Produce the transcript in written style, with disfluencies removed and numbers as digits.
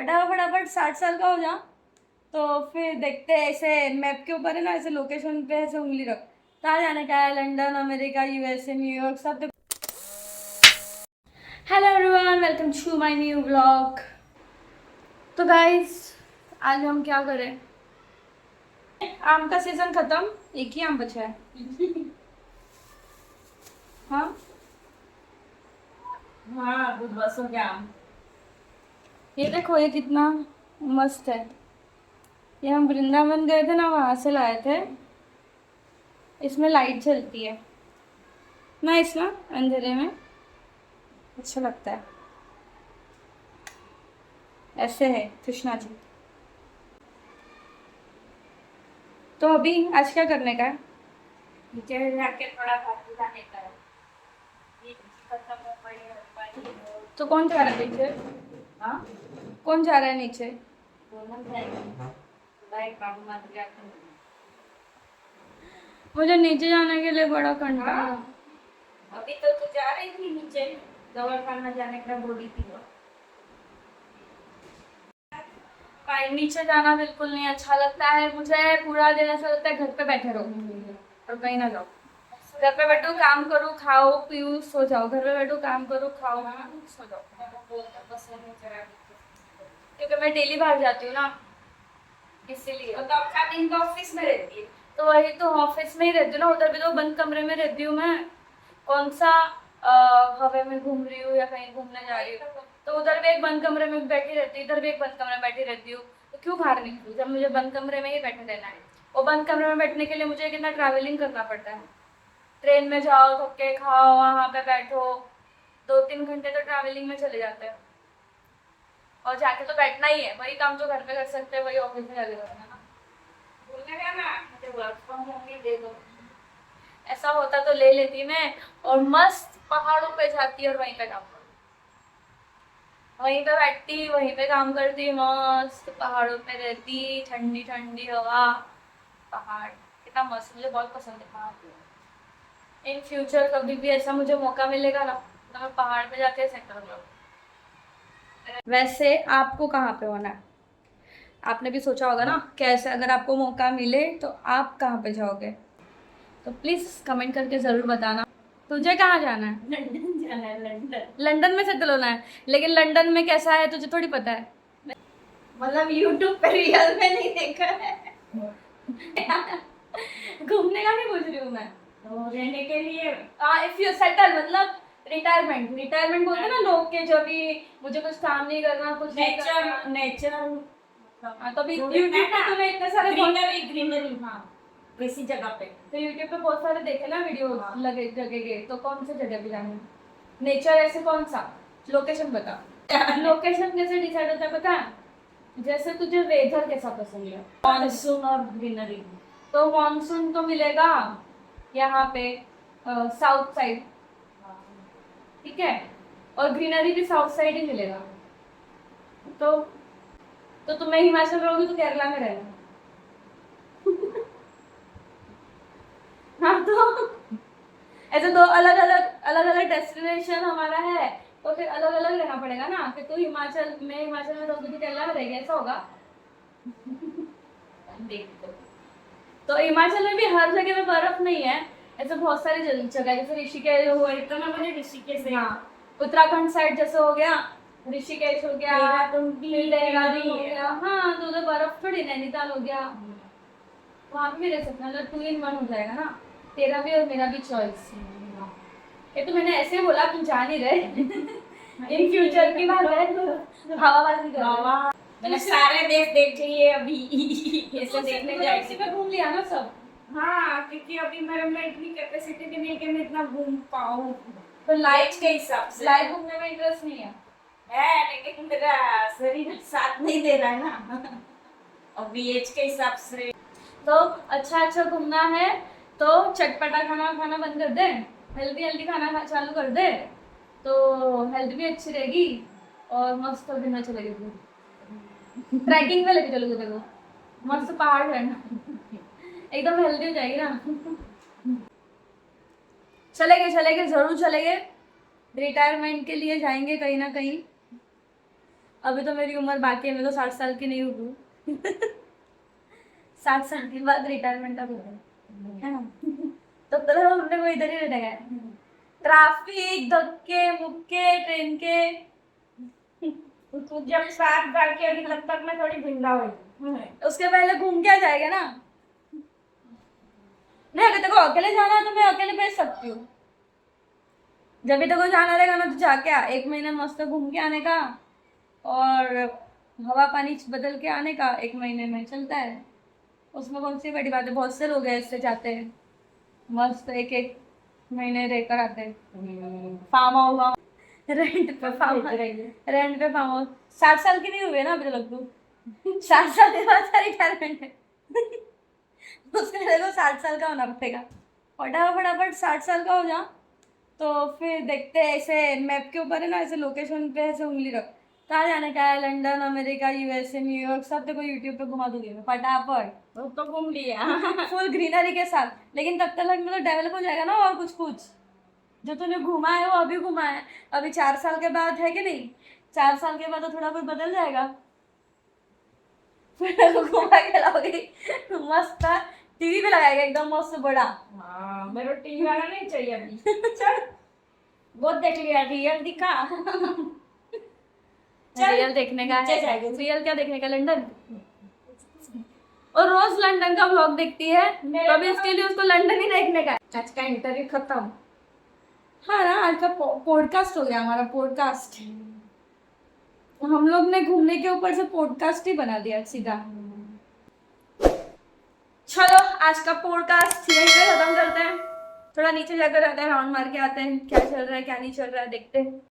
फटाफट फटाफट 60 साल का हो जा, तो फिर देखते हैं। ऐसे मैप के ऊपर है ना, ऐसे लोकेशन पे ऐसे उंगली रख, कहाँ जाने का है, लंदन, अमेरिका, यूएसए, न्यूयॉर्क, सब। Hello everyone, welcome to my new vlog. तो गाइस, आज हम क्या करें? आम का सीजन खत्म, एक ही आम बचा है। हाँ हाँ, दूध बसो क्या। ये देखो, ये कितना मस्त है। ये हम वृंदावन गए थे ना, वहां से लाए थे। इसमें लाइट जलती है ना, इसमें अंधेरे में अच्छा लगता है। ऐसे है कृष्णा जी। तो अभी आज क्या करने का है? नीचे जाके थोड़ा खाते जाने का है। ये खत्म हो गई है पानी। तो कौन जा रहा है नीचे? हाँ, कौन जा रहा है नीचे? दोनों जाएंगे। भाई बाबू मत जाते हैं। मुझे नीचे जाने के लिए बड़ा कंटाला। हाँ, अभी तो तू जा रही थी नीचे, दवा खाना जाने का बोली थी वो। भाई नीचे जाना बिल्कुल नहीं अच्छा लगता है मुझे। पूरा दिन ऐसा लगता है घर पे बैठे रहो और कहीं ना जाओ। घर पे बैठो, काम करो, खाओ पीओ, सो जाओ। घर पे बैठो, काम करो, खाओ पीओ, सो जाओ। क्योंकि मैं डेली बाहर जाती हूँ ना, इसीलिए। तो आपका दिन तो ऑफिस में रहती है। तो वही तो, ऑफिस में ही रहती हूँ ना, उधर भी तो बंद कमरे में रहती हूँ मैं। कौन सा हवा में घूम रही हूँ या कहीं घूमने जा रही हूँ? तो उधर भी एक बंद कमरे में बैठी रहती हूँ, इधर भी एक बंद कमरे में बैठी रहती हूँ। तो क्यों बाहर निकलूँ जब मुझे बंद कमरे में ही बैठे रहना है? और बंद कमरे में बैठने के लिए मुझे कितना ट्रैवलिंग करना पड़ता है। ट्रेन में जाओ, धक्के खाओ, वहां पे बैठो, 2-3 घंटे तो ट्रैवलिंग में चले जाते हैं। और जाके तो बैठना ही है, वही काम जो घर पे कर सकते हैं वही ऑफिस में जाके करना है ना। बोलने का ना, मुझे वर्क फ्रॉम होम ही दे दो। ऐसा होता तो ले लेती मैं, और मस्त पहाड़ों पे जाती और वहीं पे काम करती, वहीं पे बैठती, वहीं पे काम करती, मस्त पहाड़ों पे रहती, ठंडी ठंडी हवा, पहाड़। कितना मस्त, मुझे बहुत पसंद है पहाड़। इन फ्यूचर कभी भी ऐसा मुझे मौका मिलेगा ना, तो मैं पहाड़ पे जाके सेटल हो जाऊँ। वैसे आपको कहाँ पे होना है? आपने भी सोचा होगा ना, कैसे अगर आपको मौका मिले तो आप कहाँ पे जाओगे? तो प्लीज कमेंट करके जरूर बताना। तुझे कहाँ जाना है? लंदन जाना है, लंदन। लंदन में सेटल होना है, लेकिन लंदन में कैसा है तुझे थोड़ी पता है। मतलब यूट्यूब पे रियल में नहीं देखा है। घूमने का नहीं पूछ रही हूँ मैं। तो रहने के लिए इफ यू सेटल मतलब रिटायरमेंट, रिटायरमेंट बोलते हैं ना लोग के, जो भी मुझे कुछ काम नहीं करना, कुछ नहीं करना। नेचर नेचर हाँ, तो अभी जो यूट्यूब देखना है पे ना, तूने इतने सारे ग्रीनरी ग्रीनरी, हाँ, वैसी जगह पे। तो यूट्यूब पे बहुत सारे देखे ना वीडियो लगे जगह के, तो कौन से जगह पे जाना है? नेचर ऐसे कौन सा? लोकेशन बता। लोकेशन कैसे डिसाइड होता है पता है? जैसे तुझे वेदर कैसा पसंद है। मानसून और ग्रीनरी। तो मानसून तो मिलेगा यहाँ पे साउथ साइड, ठीक है, और ग्रीनरी भी साउथ साइड ही मिलेगा। तो तुम्हें हिमाचल रहोगी तो केरला में रहना। हाँ, तो ऐसे दो अलग अलग डेस्टिनेशन हमारा है, तो फिर अलग अलग रहना पड़ेगा ना, कि तू हिमाचल में रहोगी तो केरला में रहेगी, ऐसा होगा? देख तो तो हिमाचल में भी हर जगह पे बर्फ नहीं है, ऐसे बहुत सारी जगह, जैसे ऋषिकेश हो गई, तो मैं मुझे ऋषिकेश से, हाँ, उत्तराखंड साइड जैसे हो गया, ऋषिकेश हो गया, देहरादून भी फिर देहरादून हो है। गया। हाँ, तो उधर बर्फ थोड़ी, नैनीताल हो गया, वहां पे भी रह सकते हैं, मतलब 2 in 1 हो जाएगा ना, तेरा भी और मेरा भी चॉइस। ये तो मैंने ऐसे बोला, तुम जान ही रहे। इन फ्यूचर की बात है, तो हवाबाजी कर रहे हो। मैंने सारे देश देख लिए अभी। ऐसे देखने उसी जाएगी। पे घूम लिया ना सब। हाँ, क्योंकि अभी मेरे में इतनी कैपेसिटी भी नहीं कि मैं इतना घूम पाऊँ। तो लाइफ के हिसाब से लाइव घूमने में इंटरेस्ट नहीं है? लेकिन मेरा शरीर साथ नहीं दे रहा है ना। अभी एज के हिसाब से। तो अच्छा अच्छा घूमना है तो चटपटा खाना खाना बंद कर दे, हेल्दी हेल्दी खाना चालू कर दे, तो हेल्थ भी अच्छी रहेगी और मस्त घूमना चलेगी तू। ट्रैकिंग में लेके चलोगे तेरे को, मस्त पहाड़ है ना, एकदम हेल्दी हो जाएगी ना। चलेंगे चलेंगे, जरूर चलेंगे, रिटायरमेंट के लिए जाएंगे कहीं ना कहीं। अभी तो मेरी उम्र बाकी है, मैं तो 60 साल की नहीं हूँ 60 साल के बाद रिटायरमेंट अब है ना। तब तक हमने को इधर ही रहने गए, ट्रैफिक, धक्के मुक्के ट्रेन के। तू जब 60 साल की होगी तब तक मैं थोड़ी जिंदा होगी। उसके पहले घूम के आ जाएगा ना। नहीं, अगर तेरे को अकेले जाना है तो मैं अकेले भेज सकती हूँ। जब भी तेरे को जाना रहेगा ना तो जाके आ, 1 महीने मस्त घूम के आने का और हवा पानी बदल के आने का, 1 महीने में चलता है। उसमें कौन सी बड़ी बात है, बहुत से लोग हैं इससे जाते हैं, मस्त 1-1 महीने रहकर आते हैं। फार्म हाउस, रेंट पे फार्म हाउस। 60 साल की नहीं हुई है ना अभी तक तू 60 साल के बाद रिटायरमेंट है उसके लिए देखो 60 साल का होना पड़ेगा। फटाफट 60 साल का हो जा तो फिर देखते हैं, ऐसे मैप के ऊपर है ना, ऐसे लोकेशन पे ऐसे उंगली रख, कहाँ जाने का है, लंदन, अमेरिका, यूएसए, न्यूयॉर्क, सब तेरे को यूट्यूब पे घुमा दूंगी मैं फटाफट। वो तो घूम लिया। फुल ग्रीनरी के साथ। लेकिन तब तक मतलब डेवलप हो जाएगा ना, और कुछ कुछ जो तूने घुमा है वो अभी घुमा है, अभी 4 साल के बाद है कि नहीं, 4 साल के बाद तो थोड़ा कुछ बदल जाएगा फिर घुमा के लाओगी मस्त, टीवी पे लगाएगा एकदम मस्त बड़ा। हाँ, मेरे को टीवी वाला नहीं चाहिए अभी। चल, बहुत देख लिया, रियल दिखा। चल, रियल देखने का नीचे है, जाएंगे। रियल क्या देखने का, लंदन। और रोज लंदन का व्लॉग देखती है, तो अभी इसके लिए उसको लंदन ही देखने का है। आज का इंटरव्यू खत्म। हाँ ना, आज का पॉडकास्ट हो गया हमारा, पॉडकास्ट। हम लोग ने घूमने के ऊपर से पॉडकास्ट ही बना दिया सीधा। चलो आज का पॉडकास्ट यहीं पे खत्म करते हैं, थोड़ा नीचे जाकर आते हैं, राउंड मार के आते हैं, क्या चल रहा है क्या नहीं चल रहा है देखते हैं।